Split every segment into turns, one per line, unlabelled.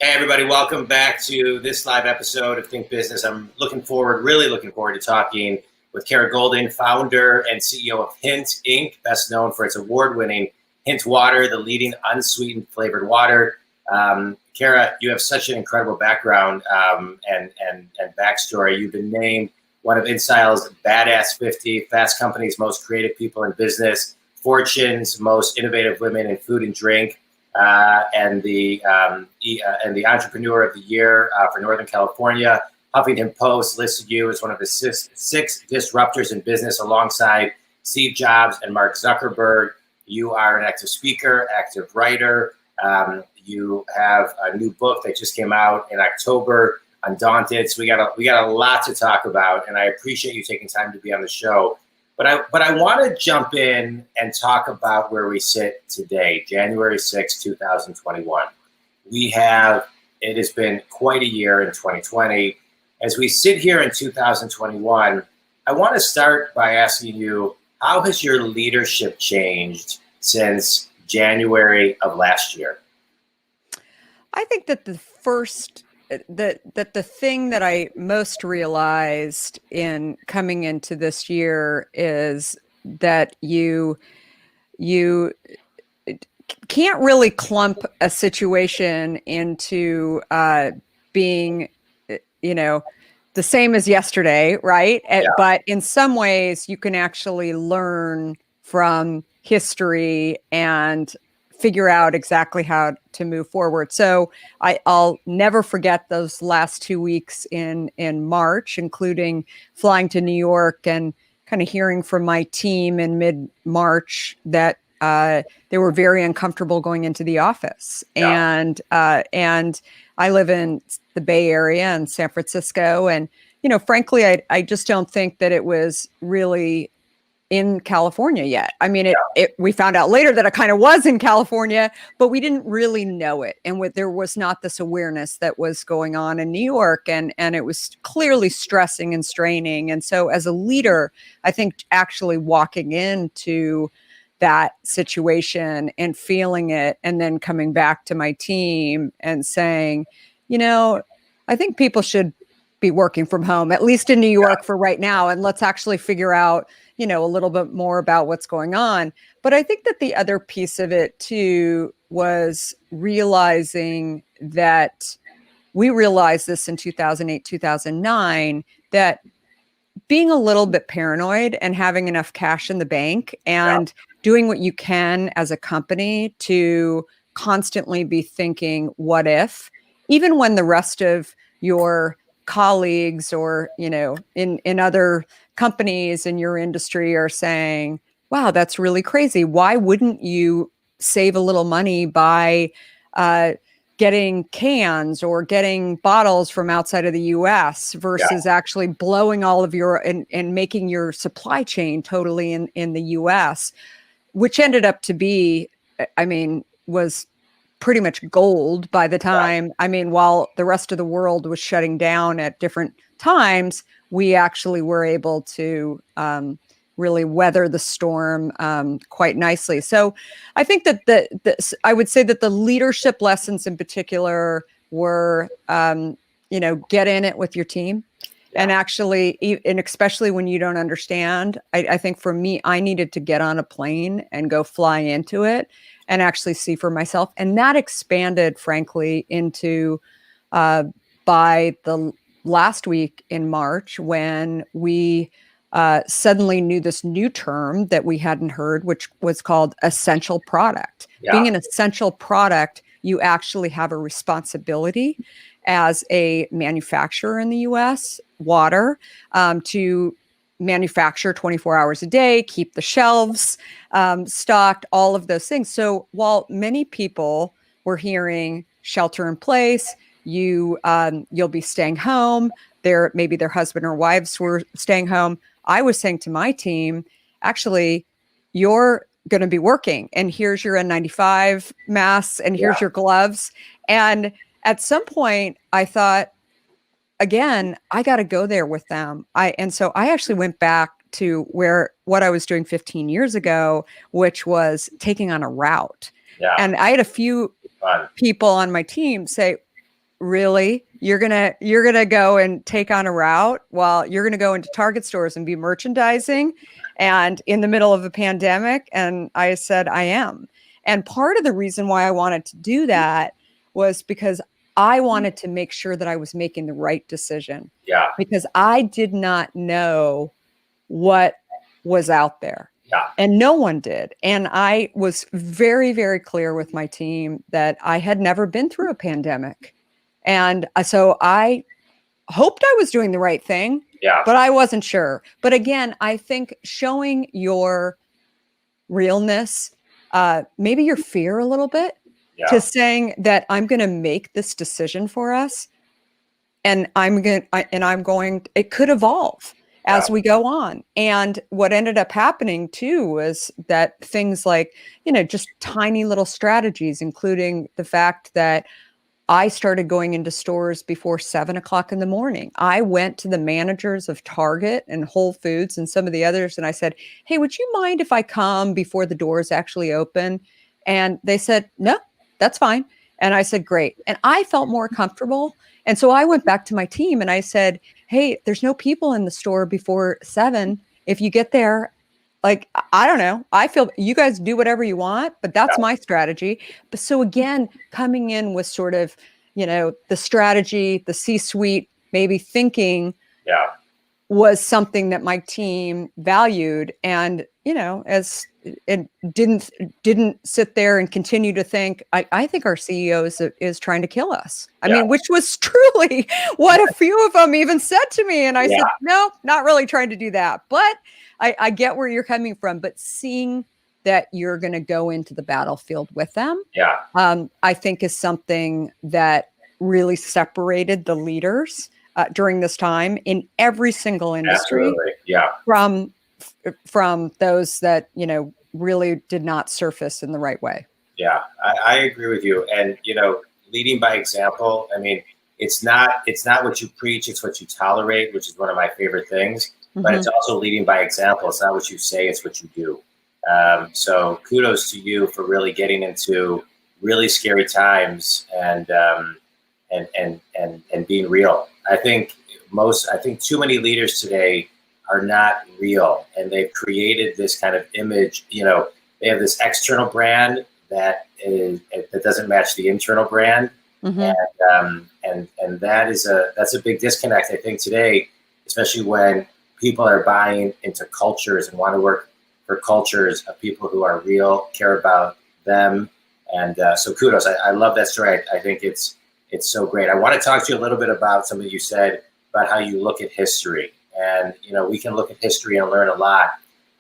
Hey, everybody, welcome back to this live episode of Think Business. I'm really looking forward to talking with Kara Goldin, founder and CEO of Hint Inc., best known for its award-winning Hint Water, the leading unsweetened flavored water. Kara, you have such an incredible background and backstory. You've been named one of InStyle's Badass 50, Fast Company's most creative people in business, Fortune's most innovative women in food and drink, and the Entrepreneur of the Year for Northern California. Huffington Post listed you as one of the six disruptors in business alongside Steve Jobs and Mark Zuckerberg. You are an active speaker, active writer. You have a new book that just came out in October, Undaunted. So we got a lot to talk about, and I appreciate you taking time to be on the show. But I want to jump in and talk about where we sit today, January 6, 2021. It has been quite a year in 2020. As we sit here in 2021, I want to start by asking you, how has your leadership changed since January of last year?
I think that the thing that I most realized in coming into this year is that you can't really clump a situation into being, the same as yesterday, right? Yeah. But in some ways, you can actually learn from history and figure out exactly how to move forward. So I'll never forget those last 2 weeks in March, including flying to New York and kind of hearing from my team in mid-March that they were very uncomfortable going into the office. Yeah. And I live in the Bay Area in San Francisco. And, frankly, I just don't think that it was really in California yet. I mean, we found out later that it kind of was in California, but we didn't really know it. And there was not this awareness that was going on in New York, and it was clearly stressing and straining. And so as a leader, I think actually walking into that situation and feeling it, and then coming back to my team and saying, I think people should be working from home, at least in New York for right now. And let's actually figure out, a little bit more about what's going on. But I think that the other piece of it too was realizing that we realized this in 2008, 2009, that being a little bit paranoid and having enough cash in the bank and doing what you can as a company to constantly be thinking, what if, even when the rest of your colleagues or, in other companies in your industry are saying, wow, that's really crazy. Why wouldn't you save a little money by getting cans or getting bottles from outside of the US versus actually blowing all of your and making your supply chain totally in the US, which ended up to be, was pretty much gold by the time, while the rest of the world was shutting down at different times, we actually were able to really weather the storm quite nicely. So I think that I would say that the leadership lessons in particular were, get in it with your team. And actually, and especially when you don't understand, I think for me, I needed to get on a plane and go fly into it and actually see for myself. And that expanded, frankly, into by the last week in March, when we suddenly knew this new term that we hadn't heard, which was called essential product. Yeah. Being an essential product, you actually have a responsibility as a manufacturer in the US, water, to manufacture 24 hours a day, keep the shelves stocked, all of those things. So while many people were hearing shelter in place, you'll be staying home, maybe their husband or wives were staying home, I was saying to my team, actually, you're going to be working, and here's your N95 masks, and here's your gloves. And at some point I thought, again, I got to go there with them. So I actually went back to what I was doing 15 years ago, which was taking on a route. Yeah. And I had a few people on my team say, really? You're gonna go and take on a route while you're gonna go into Target stores and be merchandising and in the middle of a pandemic? And I said, I am. And part of the reason why I wanted to do that was because I wanted to make sure that I was making the right decision.
Yeah.
Because I did not know what was out there.
Yeah.
And no one did. And I was very, very clear with my team that I had never been through a pandemic. And so I hoped I was doing the right thing, but I wasn't sure. But again, I think showing your realness, maybe your fear a little bit, to saying that I'm going to make this decision for us, and it could evolve as we go on. And what ended up happening too was that things like, just tiny little strategies, including the fact that I started going into stores before 7:00 in the morning. I went to the managers of Target and Whole Foods and some of the others, and I said, hey, would you mind if I come before the doors actually open? And they said, no, that's fine. And I said, great. And I felt more comfortable. And so I went back to my team and I said, hey, there's no people in the store before 7. If you get there, like, I don't know, I feel you guys do whatever you want, but that's my strategy. But so again, coming in with sort of, the strategy, the C-suite, maybe thinking was something that my team valued. And, as it didn't sit there and continue to think, I think our CEO is trying to kill us. I mean, which was truly what a few of them even said to me. And I said, no, not really trying to do that. But I get where you're coming from, but seeing that you're going to go into the battlefield with them, I think is something that really separated the leaders during this time in every single industry.
Absolutely.
From those that, really did not surface in the right way.
Yeah, I agree with you. And, leading by example, I mean, it's not what you preach, it's what you tolerate, which is one of my favorite things. But it's also leading by example. It's not what you say, it's what you do. So kudos to you for really getting into really scary times and being real. I think too many leaders today are not real, and they've created this kind of image. They have this external brand that doesn't match the internal brand, and that's a big disconnect, I think, today, especially when people are buying into cultures and want to work for cultures of people who are real, care about them. And so kudos. I love that story. I think it's so great. I want to talk to you a little bit about something you said about how you look at history. And, we can look at history and learn a lot.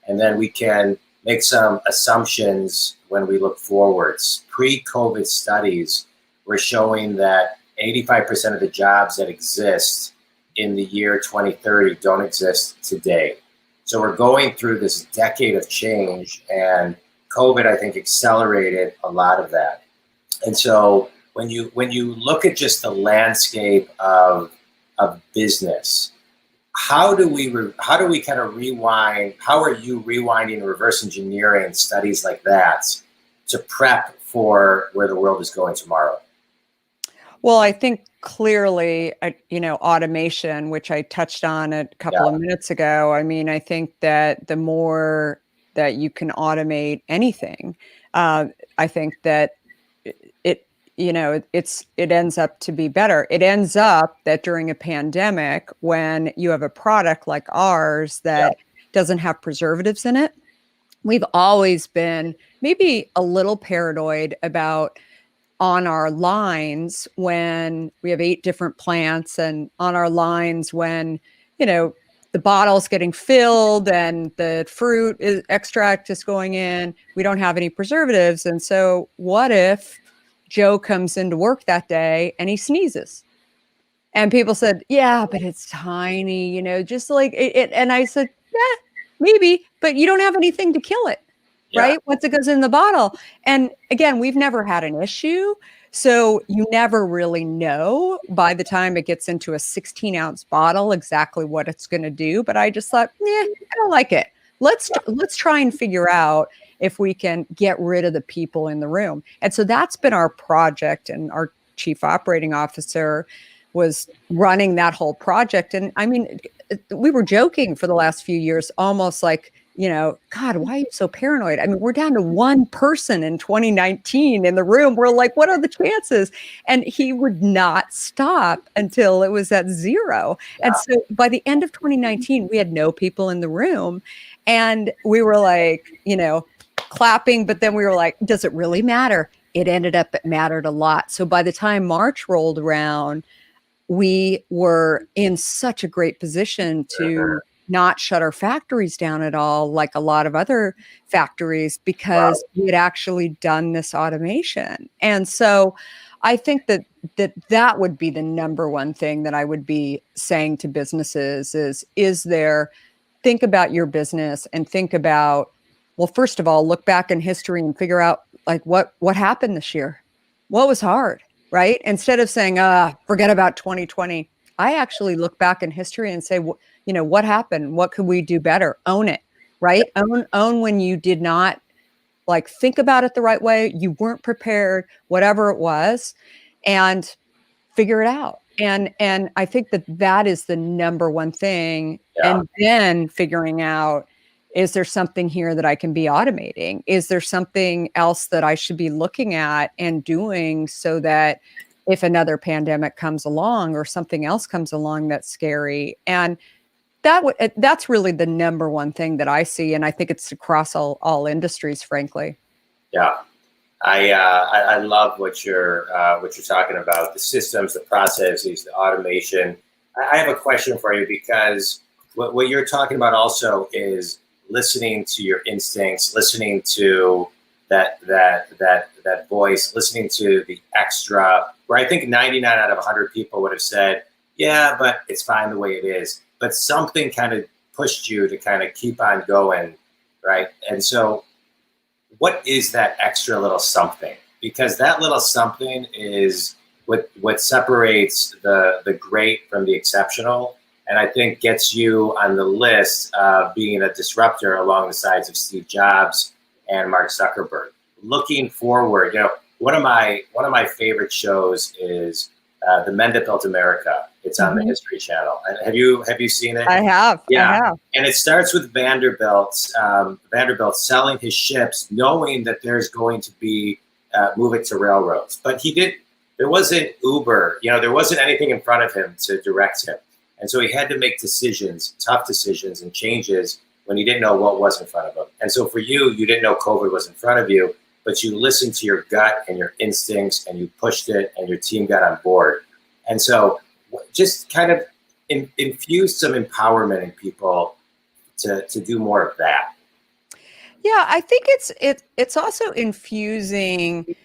And then we can make some assumptions when we look forwards. Pre-COVID studies were showing that 85% of the jobs that exist in the year 2030 don't exist today. So we're going through this decade of change, and COVID, I think, accelerated a lot of that. And so when you look at just the landscape of business, how do we kind of rewind? How are you rewinding and reverse engineering studies like that to prep for where the world is going tomorrow?
Well, I think clearly, automation, which I touched on a couple of minutes ago. I mean, I think that the more that you can automate anything, I think that it ends up to be better. It ends up that during a pandemic, when you have a product like ours that doesn't have preservatives in it, we've always been maybe a little paranoid about on our lines when we have 8 different plants, and on our lines when, the bottle's getting filled and the extract is going in, we don't have any preservatives. And so what if Joe comes into work that day and he sneezes? And people said, yeah, but it's tiny, just like it. And I said, yeah, maybe, but you don't have anything to kill it, right? Once it goes in the bottle. And again, we've never had an issue. So you never really know by the time it gets into a 16-ounce bottle exactly what it's going to do. But I just thought, I don't like it. Let's try and figure out if we can get rid of the people in the room. And so that's been our project and our chief operating officer, was running that whole project. And I mean, we were joking for the last few years, almost like, God, why are you so paranoid? I mean, we're down to one person in 2019 in the room. We're like, what are the chances? And he would not stop until it was at zero.
Yeah.
And so by the end of 2019, we had no people in the room. And we were like, clapping, but then we were like, does it really matter? It ended up, it mattered a lot. So by the time March rolled around, we were in such a great position to not shut our factories down at all, like a lot of other factories, because we had actually done this automation. And so I think that would be the number one thing that I would be saying to businesses is there, think about your business and think about, well, first of all, look back in history and figure out like what happened this year. What was hard? Right? Instead of saying, forget about 2020, I actually look back in history and say, what happened? What could we do better? Own it, right? Own when you did not like think about it the right way. You weren't prepared, whatever it was, and figure it out. And I think that is the number one thing. Yeah. And then figuring out, is there something here that I can be automating? Is there something else that I should be looking at and doing so that if another pandemic comes along or something else comes along that's scary? And that's really the number one thing that I see. And I think it's across all industries, frankly.
Yeah. I love what you're talking about, the systems, the processes, the automation. I have a question for you, because what you're talking about also is listening to your instincts, listening to that voice, listening to the extra, where I think 99 out of 100 people would have said, yeah, but it's fine the way it is. But something kind of pushed you to kind of keep on going, right? And so what is that extra little something? Because that little something is what separates the great from the exceptional, and I think gets you on the list of being a disruptor along the sides of Steve Jobs and Mark Zuckerberg. Looking forward, one of my favorite shows is The Men That Built America. It's on the History Channel. Have you seen it?
I have.
Yeah.
I have.
And it starts with Vanderbilt selling his ships, knowing that there's going to be moving to railroads. But there wasn't Uber, there wasn't anything in front of him to direct him. And so he had to make decisions, tough decisions and changes when he didn't know what was in front of him. And so for you didn't know COVID was in front of you, but you listened to your gut and your instincts and you pushed it and your team got on board. And so just kind of infuse some empowerment in people to do more of that.
Yeah, I think it's also infusing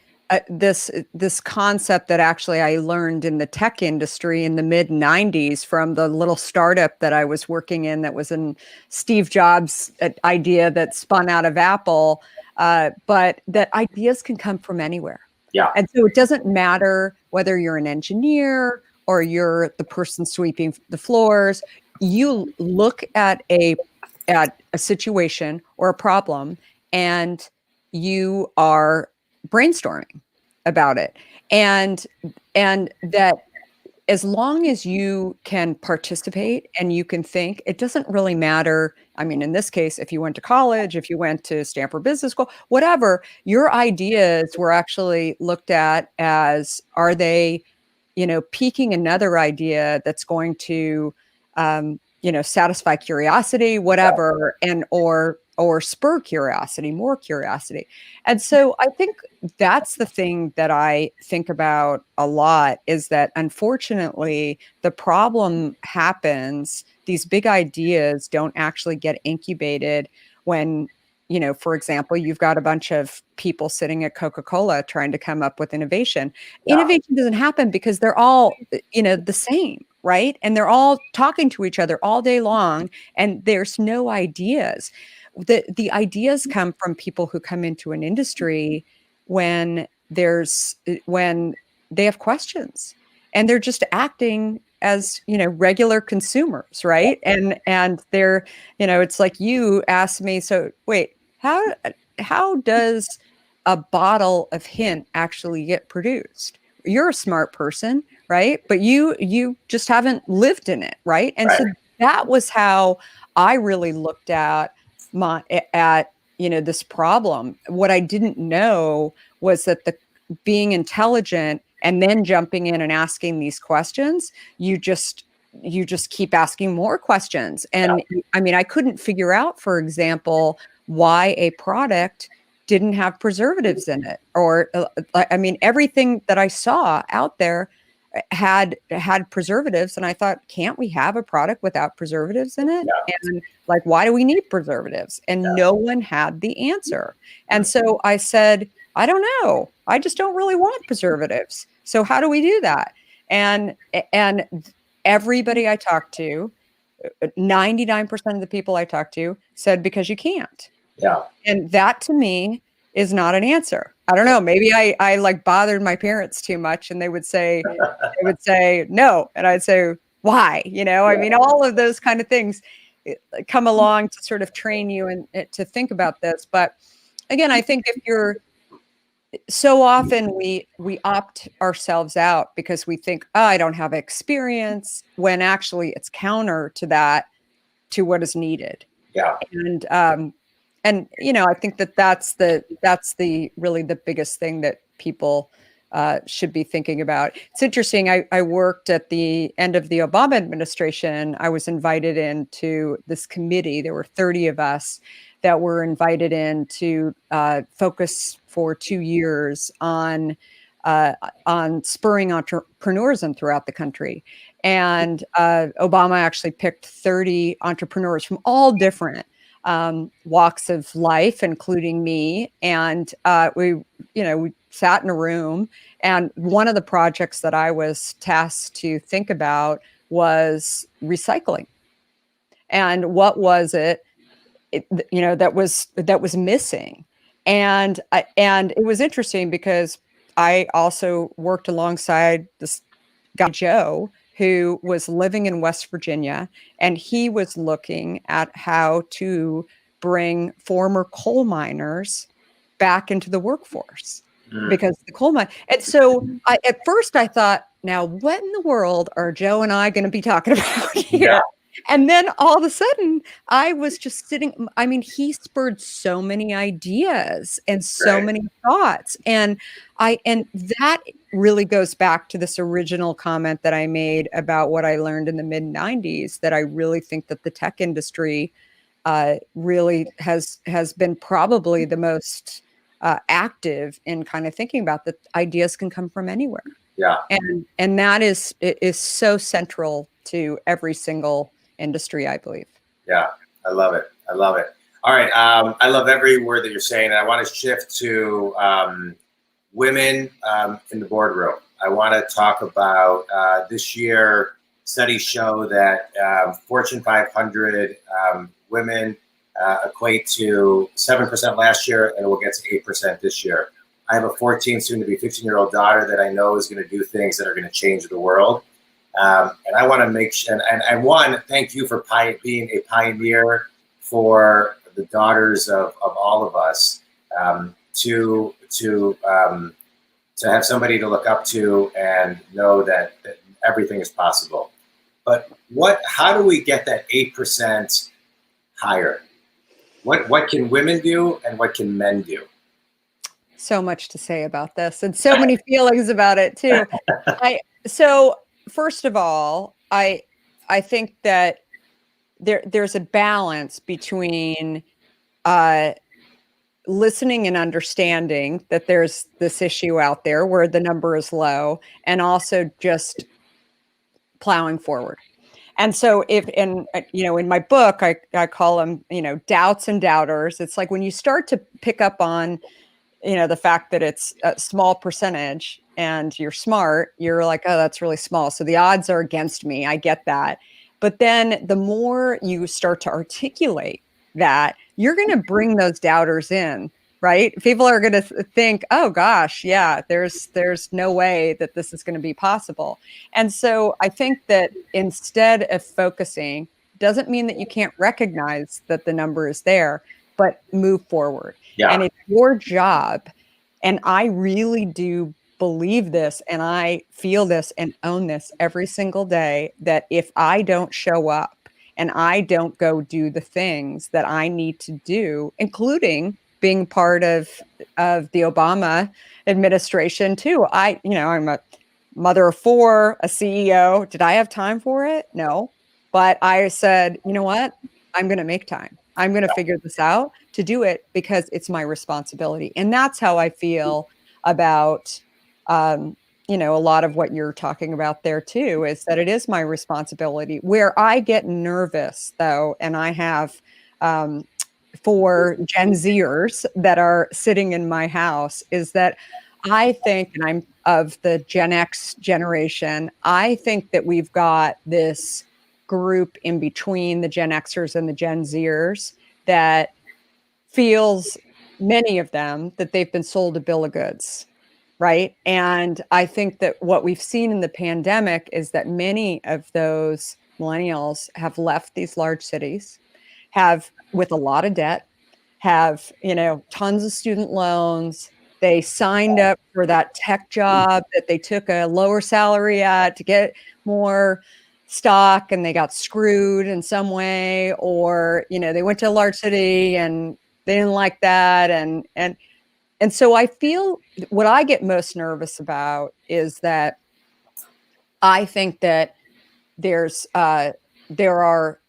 this concept that actually I learned in the tech industry in the mid 90s from the little startup that I was working in that was in Steve Jobs' idea that spun out of Apple, but that ideas can come from anywhere.
Yeah.
And so it doesn't matter whether you're an engineer or you're the person sweeping the floors. You look at a situation or a problem and you are brainstorming about it, and that as long as you can participate and you can think, it doesn't really matter. I mean, in this case, if you went to college, if you went to Stanford Business School, whatever, your ideas were actually looked at as, are they, piquing another idea that's going to satisfy curiosity, whatever, and or spur curiosity, more curiosity. And so I think that's the thing that I think about a lot, is that unfortunately the problem happens, these big ideas don't actually get incubated when, for example, you've got a bunch of people sitting at Coca-Cola trying to come up with innovation. Yeah. Innovation doesn't happen because they're all, the same, right? And they're all talking to each other all day long, and there's no ideas. The ideas come from people who come into an industry when they have questions, and they're just acting as regular consumers, right? And they're it's like you asked me, so wait, how does a bottle of Hint actually get produced? you're a smart person, right? But you just haven't lived in it, right? And so that was how I really looked at this problem. What I didn't know was that the being intelligent and then jumping in and asking these questions, you just keep asking more questions. And I mean, I couldn't figure out, for example, why a product didn't have preservatives in it, or I mean, everything that I saw out there had preservatives, and I thought, can't we have a product without preservatives in it? And like, why do we need preservatives? And no one had the answer. And so I said, I don't know. I just don't really want preservatives. So how do we do that? And everybody I talked to, 99% of the people I talked to said, because you can't.
Yeah.
And that to me is not an answer. I don't know. Maybe I like bothered my parents too much, and they would say no. And I'd say, why? I mean, all of those kind of things come along to sort of train you and to think about this. But again, I think if you're so often we opt ourselves out because we think, oh, I don't have experience, when actually it's counter to that, to what is needed.
Yeah.
And I think that's the really the biggest thing that people should be thinking about. It's interesting. I worked at the end of the Obama administration. I was invited into this committee. There were 30 of us that were invited in to focus for 2 years on spurring entrepreneurism throughout the country. And Obama actually picked 30 entrepreneurs from all different walks of life, including me. And we sat in a room, and one of the projects that I was tasked to think about was recycling. And what was it that was missing? And it was interesting because I also worked alongside this guy, Joe, who was living in West Virginia, and he was looking at how to bring former coal miners back into the workforce because the coal mine. And so at first I thought, now what in the world are Joe and I going to be talking about here? Yeah. And then all of a sudden I was just sitting. I mean, he spurred so many ideas and so many thoughts. And that really goes back to this original comment that I made about what I learned in the mid-90s, that I really think that the tech industry really has been probably the most active in kind of thinking about that ideas can come from anywhere.
Yeah.
And that is so central to every single industry, I believe.
Yeah, I love it. I love it. All right. I love every word that you're saying. And I want to shift to women in the boardroom. I want to talk about this year. Studies show that Fortune 500 women equate to 7% last year, and it will get to 8% this year. I have a 14, soon to be 15-year-old daughter that I know is going to do things that are going to change the world. And I want to make sure, and one, thank you for being a pioneer for the daughters of all of us, to have somebody to look up to and know that everything is possible. But how do we get that 8% higher? What can women do and what can men do?
So much to say about this, and so many feelings about it too. So first of all, I think that there's a balance between listening and understanding that there's this issue out there where the number is low, and also just plowing forward. And so in my book, I call them, doubts and doubters. It's like when you start to pick up on, the fact that it's a small percentage and you're smart, you're like, oh, that's really small. So the odds are against me. I get that. But then the more you start to articulate that, you're going to bring those doubters in, right? People are going to think, oh gosh, yeah, there's no way that this is going to be possible. And so I think that instead of focusing, doesn't mean that you can't recognize that the number is there, but move forward. Yeah. And it's your job. And I really do believe this and I feel this and own this every single day, that if I don't show up and I don't go do the things that I need to do, including being part of the Obama administration too. I'm a mother of four, a CEO. Did I have time for it? No. But I said, you know what? I'm going to make time. I'm going to figure this out to do it because it's my responsibility. And that's how I feel about, a lot of what you're talking about there too, is that it is my responsibility. Where I get nervous though, and I have, for Gen Zers that are sitting in my house, is that I think, and I'm of the Gen X generation, I think that we've got this group in between the Gen Xers and the Gen Zers that feels, many of them, that they've been sold a bill of goods, right? And I think that what we've seen in the pandemic is that many of those millennials have left these large cities, have with a lot of debt, have, tons of student loans. They signed up for that tech job that they took a lower salary at to get more stock, and they got screwed in some way, or, they went to a large city and they didn't like that. And so I feel what I get most nervous about is that I think that there are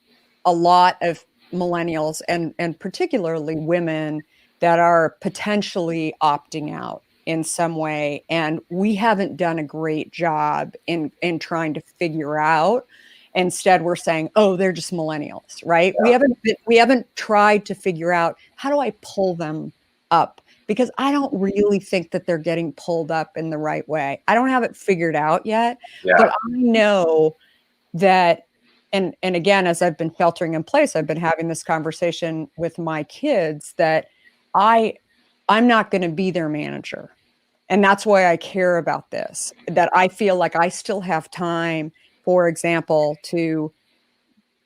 a lot of millennials and particularly women that are potentially opting out in some way, and we haven't done a great job in trying to figure out. Instead, we're saying, oh, they're just millennials, right?
Yeah.
We haven't tried to figure out, how do I pull them up, because I don't really think that they're getting pulled up in the right way. I don't have it figured out yet, but I know that, and again, as I've been sheltering in place, I've been having this conversation with my kids that I'm not going to be their manager. And that's why I care about this, that I feel like I still have time, for example, to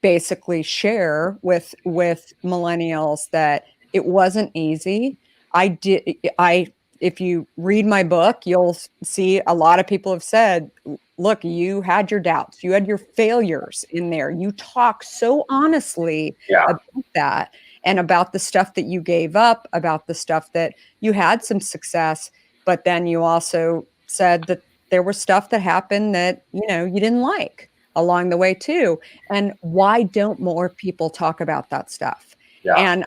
basically share with millennials that it wasn't easy. If you read my book, you'll see a lot of people have said, look, you had your doubts, you had your failures in there. You talk so honestly about that, and about the stuff that you gave up, about the stuff that you had some success, but then you also said that there was stuff that happened that, you didn't like along the way too. And why don't more people talk about that stuff?
Yeah.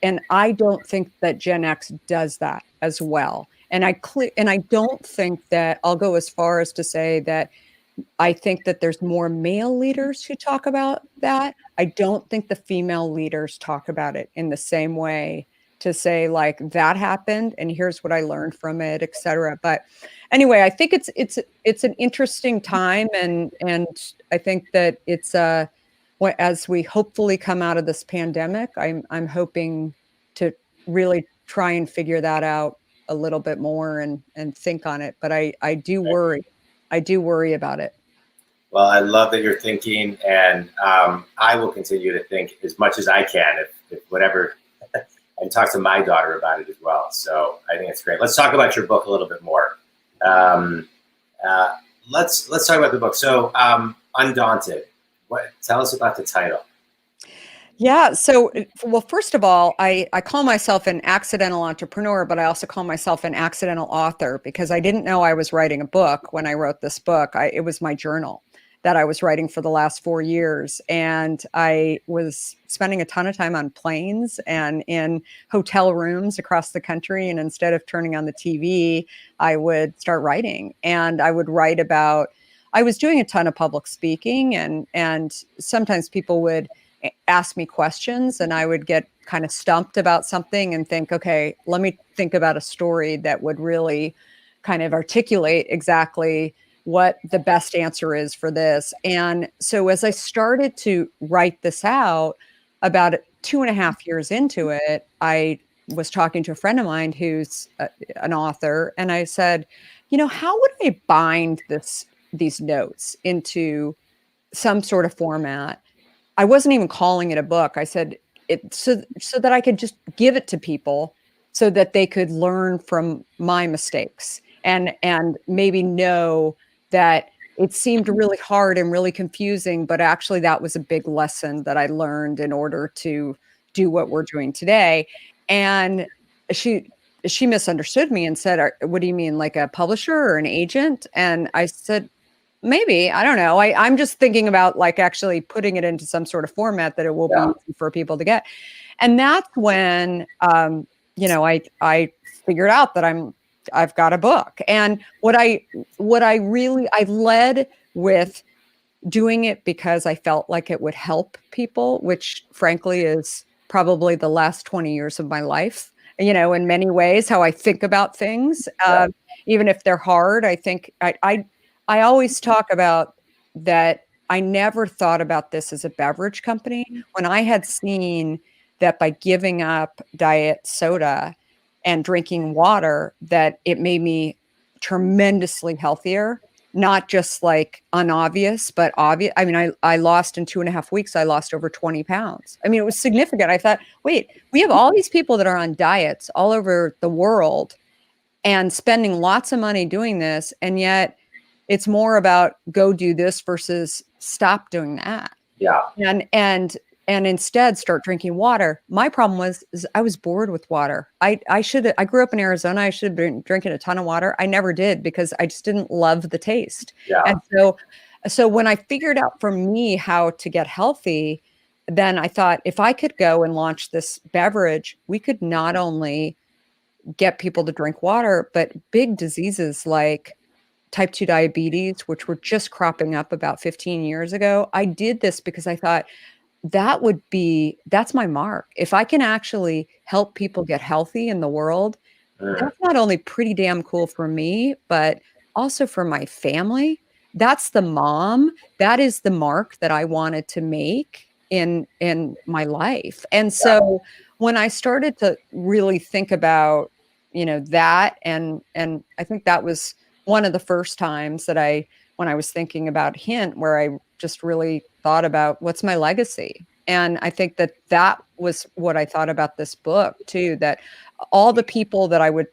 And I don't think that Gen X does that as well. And I don't think that, I'll go as far as to say that I think that there's more male leaders who talk about that. I don't think the female leaders talk about it in the same way, to say like, that happened and here's what I learned from it, et cetera. But anyway, I think it's an interesting time, and I think that it's as we hopefully come out of this pandemic, I'm hoping to really try and figure that out a little bit more and think on it. But I do worry. I do worry about it.
Well, I love that you're thinking, and I will continue to think as much as I can, if whatever, and talk to my daughter about it as well. So I think it's great. Let's talk about your book a little bit more. Let's talk about the book. So Undaunted. Tell us about the title.
Yeah. So, well, first of all, I call myself an accidental entrepreneur, but I also call myself an accidental author, because I didn't know I was writing a book when I wrote this book. It was my journal that I was writing for the last 4 years. And I was spending a ton of time on planes and in hotel rooms across the country. And instead of turning on the TV, I would start writing. And I would write about, I was doing a ton of public speaking, and sometimes people would ask me questions and I would get kind of stumped about something and think, okay, let me think about a story that would really kind of articulate exactly what the best answer is for this. And so as I started to write this out, about 2.5 years into it, I was talking to a friend of mine who's an author, and I said, how would I bind these notes into some sort of format? I wasn't even calling it a book. I said it so that I could just give it to people so that they could learn from my mistakes and maybe know that it seemed really hard and really confusing, but actually that was a big lesson that I learned in order to do what we're doing today. And she misunderstood me and said, what do you mean, like a publisher or an agent? And I said, maybe, I don't know. I'm just thinking about like actually putting it into some sort of format that it will be easy for people to get. And that's when, I figured out that I've got a book. And I led with doing it because I felt like it would help people, which frankly is probably the last 20 years of my life, in many ways, how I think about things, even if they're hard. I think I always talk about that. I never thought about this as a beverage company when I had seen that by giving up diet soda and drinking water, that it made me tremendously healthier, not just like unobvious, but obvious. I mean, I lost in 2.5 weeks, I lost over 20 pounds. I mean, it was significant. I thought, wait, we have all these people that are on diets all over the world and spending lots of money doing this. And yet it's more about go do this versus stop doing that.
Yeah.
And instead start drinking water. My problem was I was bored with water. I grew up in Arizona. I should have been drinking a ton of water. I never did because I just didn't love the taste.
Yeah.
And so when I figured out for me how to get healthy, then I thought if I could go and launch this beverage, we could not only get people to drink water, but big diseases like type 2 diabetes, which were just cropping up about 15 years ago. I did this because I thought, that's my mark. If I can actually help people get healthy in the world, that's not only pretty damn cool for me, but also for my family. That's the mom. That is the mark that I wanted to make in my life. And so when I started to really think about, that, and I think that was one of the first times that when I was thinking about Hint, where I just really thought about what's my legacy. And I think that was what I thought about this book too, that all the people that I would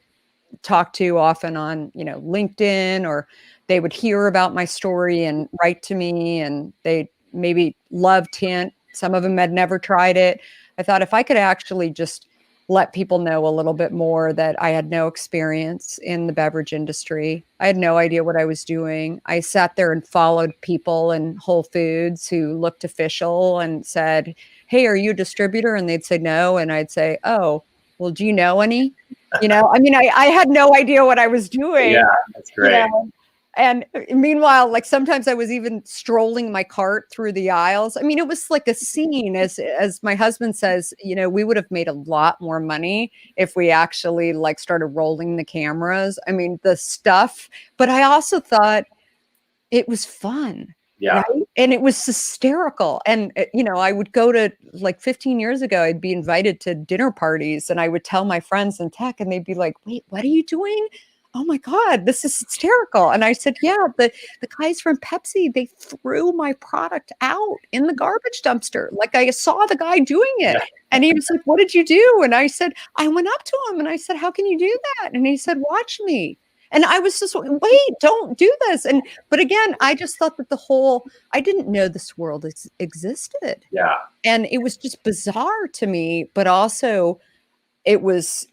talk to often on, LinkedIn, or they would hear about my story and write to me, and they maybe loved Hint. Some of them had never tried it. I thought if I could actually just let people know a little bit more that I had no experience in the beverage industry. I had no idea what I was doing. I sat there and followed people in Whole Foods who looked official and said, "Hey, are you a distributor?" And they'd say no. And I'd say, "Oh, well, do you know any?" I mean, I had no idea what I was doing.
Yeah, that's great.
And meanwhile, like sometimes I was even strolling my cart through the aisles. I mean, it was like a scene. As my husband says, we would have made a lot more money if we actually like started rolling the cameras. I mean, the stuff. But I also thought it was fun.
Yeah.
Right? And it was hysterical. And, I would go to like 15 years ago, I'd be invited to dinner parties and I would tell my friends in tech and they'd be like, "Wait, what are you doing? Oh my God, this is hysterical." And I said, "Yeah, the guys from Pepsi, they threw my product out in the garbage dumpster. Like I saw the guy doing it." Yeah. And he was like, "What did you do?" And I said, I went up to him and I said, "How can you do that?" And he said, "Watch me." And I was just, wait, don't do this. But again, I just thought that I didn't know this world existed.
Yeah.
And it was just bizarre to me, but also it was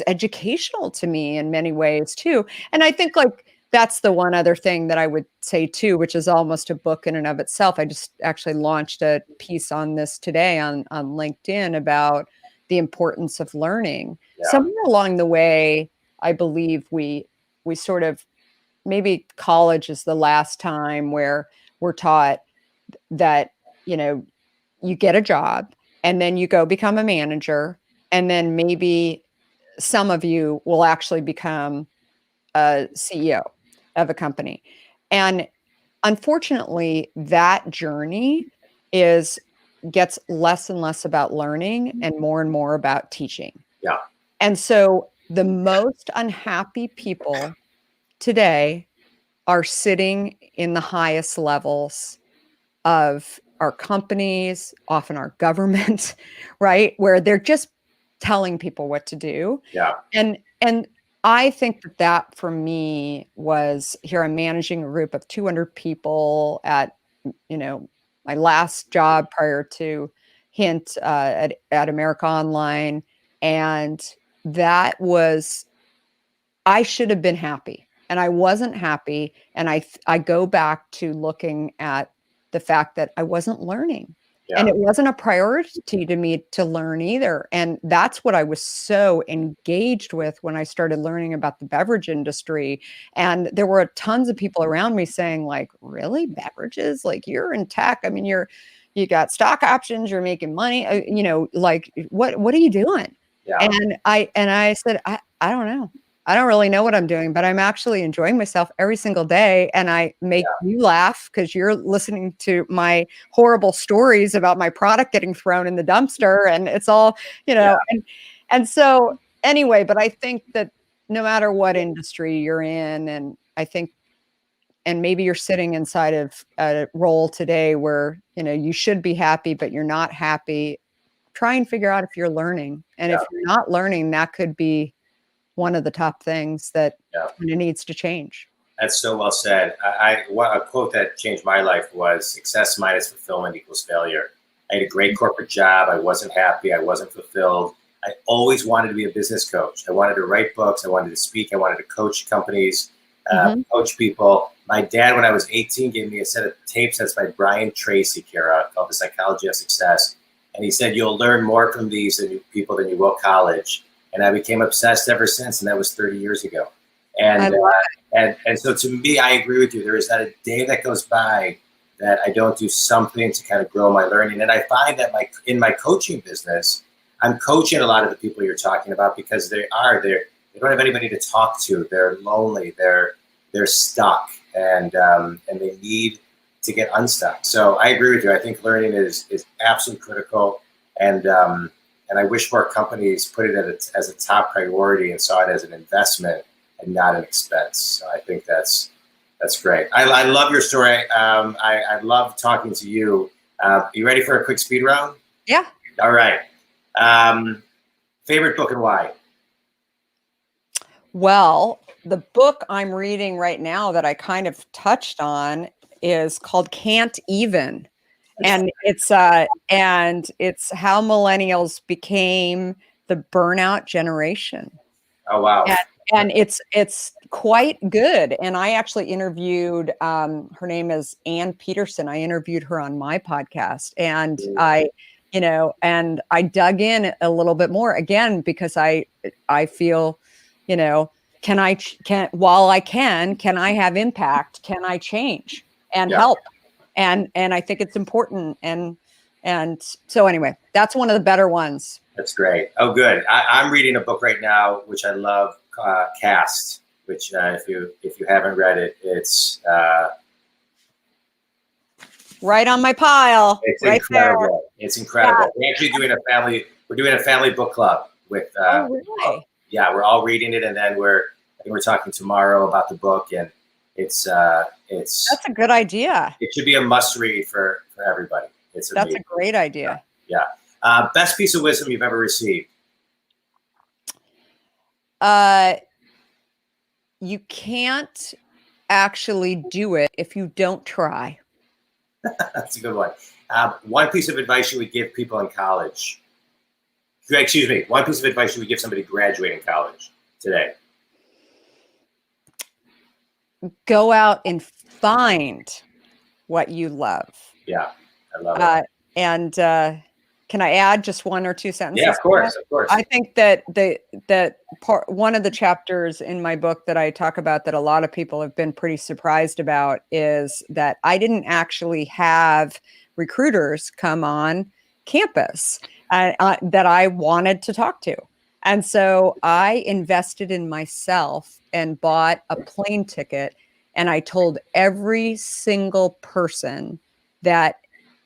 educational to me in many ways too. And I think like that's the one other thing that I would say too, which is almost a book in and of itself. I just actually launched a piece on this today on LinkedIn about the importance of learning. Yeah. Somewhere along the way, I believe we sort of, maybe college is the last time where we're taught that, you get a job and then you go become a manager. And then maybe some of you will actually become a CEO of a company. And unfortunately, that journey gets less and less about learning and more about teaching.
Yeah.
And so the most unhappy people today are sitting in the highest levels of our companies, often our government, right? Where they're just telling people what to do.
Yeah.
And I think that for me was here. I'm managing a group of 200 people at, my last job prior to Hint at America Online. And that was, I should have been happy and I wasn't happy. And I go back to looking at the fact that I wasn't learning.
Yeah.
And it wasn't a priority to me to learn either. And that's what I was so engaged with when I started learning about the beverage industry. And there were tons of people around me saying, like, really, beverages? Like, you're in tech. I mean, you got stock options, you're making money, like what are you doing?
Yeah.
And I said, I don't know. I don't really know what I'm doing, but I'm actually enjoying myself every single day. And I make you laugh because you're listening to my horrible stories about my product getting thrown in the dumpster. And it's all, and so anyway, but I think that no matter what industry you're in, and I think, and maybe you're sitting inside of a role today where, you should be happy, but you're not happy. Try and figure out if you're learning. And if you're not learning, that could be one of the top things that needs to change.
That's so well said. A quote that changed my life was success minus fulfillment equals failure. I had a great corporate job. I wasn't happy. I wasn't fulfilled. I always wanted to be a business coach. I wanted to write books. I wanted to speak. I wanted to coach companies, coach people. My dad, when I was 18, gave me a set of tapes that's by Brian Tracy, Kara, called The Psychology of Success. And he said, you'll learn more from these people than you will college. And I became obsessed ever since, and that was 30 years ago. And so to me, I agree with you. There is not a day that goes by that I don't do something to kind of grow my learning. And I find that in my coaching business, I'm coaching a lot of the people you're talking about because they don't have anybody to talk to. They're lonely. They're stuck, and they need to get unstuck. So I agree with you. I think learning is absolutely critical, and I wish more companies put it as a top priority and saw it as an investment and not an expense. So I think that's great. I love your story. I love talking to you. You ready for a quick speed round?
Yeah.
All right. Favorite book and why?
Well, the book I'm reading right now that I kind of touched on is called Can't Even. And it's how millennials became the burnout generation.
Oh, wow.
And it's quite good. And I actually interviewed, her name is Ann Peterson. I interviewed her on my podcast, and I dug in a little bit more again, because I feel, can I have impact? Can I change and help? And I think it's important. And so anyway, that's one of the better ones.
That's great. Oh, good. I'm reading a book right now, which I love, Cast, which if you haven't read it, it's
right on my pile.
It's
right
incredible.
There.
It's incredible.
Yeah.
We're actually doing a family book club with
oh, really?
We're all reading it, and then we're talking tomorrow about the book, and it's
that's a good idea.
It should be a must read for everybody. That's
a great idea.
Yeah. Best piece of wisdom you've ever received?
You can't actually do it if you don't try.
That's a good one. One piece of advice you would give people in college. Excuse me. One piece of advice you would give somebody graduating college today.
Go out and find what you love.
Yeah, I love it.
And can I add just one or two sentences?
Yeah, of course.
I think that one of the chapters in my book that I talk about that a lot of people have been pretty surprised about is that I didn't actually have recruiters come on campus that I wanted to talk to. And so I invested in myself and bought a plane ticket, and I told every single person that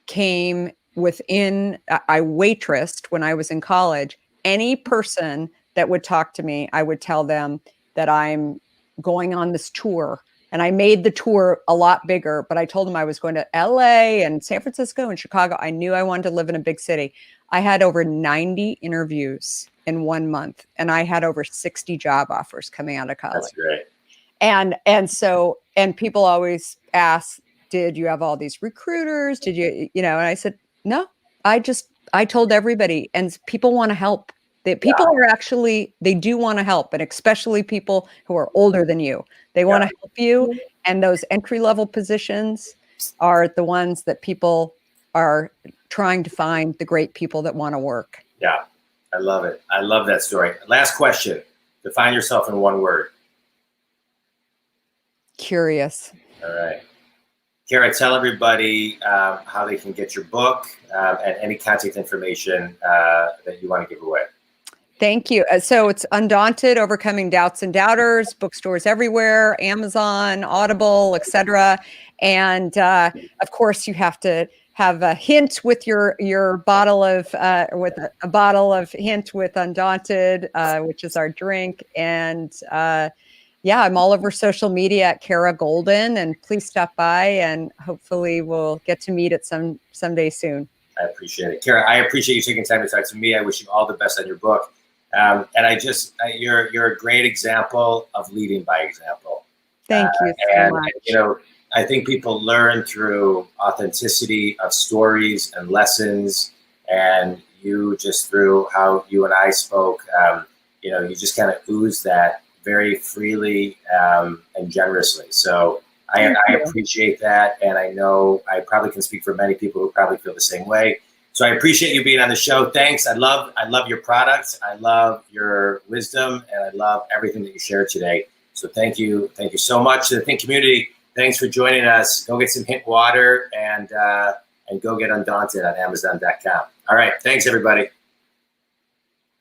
came within, I waitressed when I was in college. Any person that would talk to me, I would tell them that I'm going on this tour. And I made the tour a lot bigger, but I told them I was going to LA and San Francisco and Chicago. I knew I wanted to live in a big city. I had over 90 interviews in 1 month, and I had over 60 job offers coming out of college.
That's great.
And people always ask, did you have all these recruiters? Did you, and I said, no, I told everybody, and people want to help. People are actually, they do want to help, and especially people who are older than you. They want to help you. And those entry-level positions are the ones that people are trying to find the great people that want to work.
Yeah, I love it. I love that story. Last question. Define yourself in one word.
Curious.
All right. Kara, tell everybody how they can get your book and any contact information that you want to give away.
Thank you. So it's Undaunted, Overcoming Doubts and Doubters, bookstores everywhere, Amazon, Audible, etc. And of course, you have to have a hint with your bottle of with a bottle of hint with Undaunted, which is our drink. And yeah, I'm all over social media at Kara Goldin, and please stop by, and hopefully we'll get to meet at someday soon.
I appreciate it, Kara. I appreciate you taking time to talk to me. I wish you all the best on your book. And you're a great example of leading by example.
Thank you so much.
I think people learn through authenticity of stories and lessons, and you just through how you and I spoke, you just kind of ooze that very freely and generously. So I appreciate that. And I know I probably can speak for many people who probably feel the same way. So I appreciate you being on the show. Thanks. I love your products. I love your wisdom, and I love everything that you shared today. So thank you. Thank you so much to the Think community. Thanks for joining us. Go get some Hint water and go get Undaunted on Amazon.com. All right. Thanks, everybody.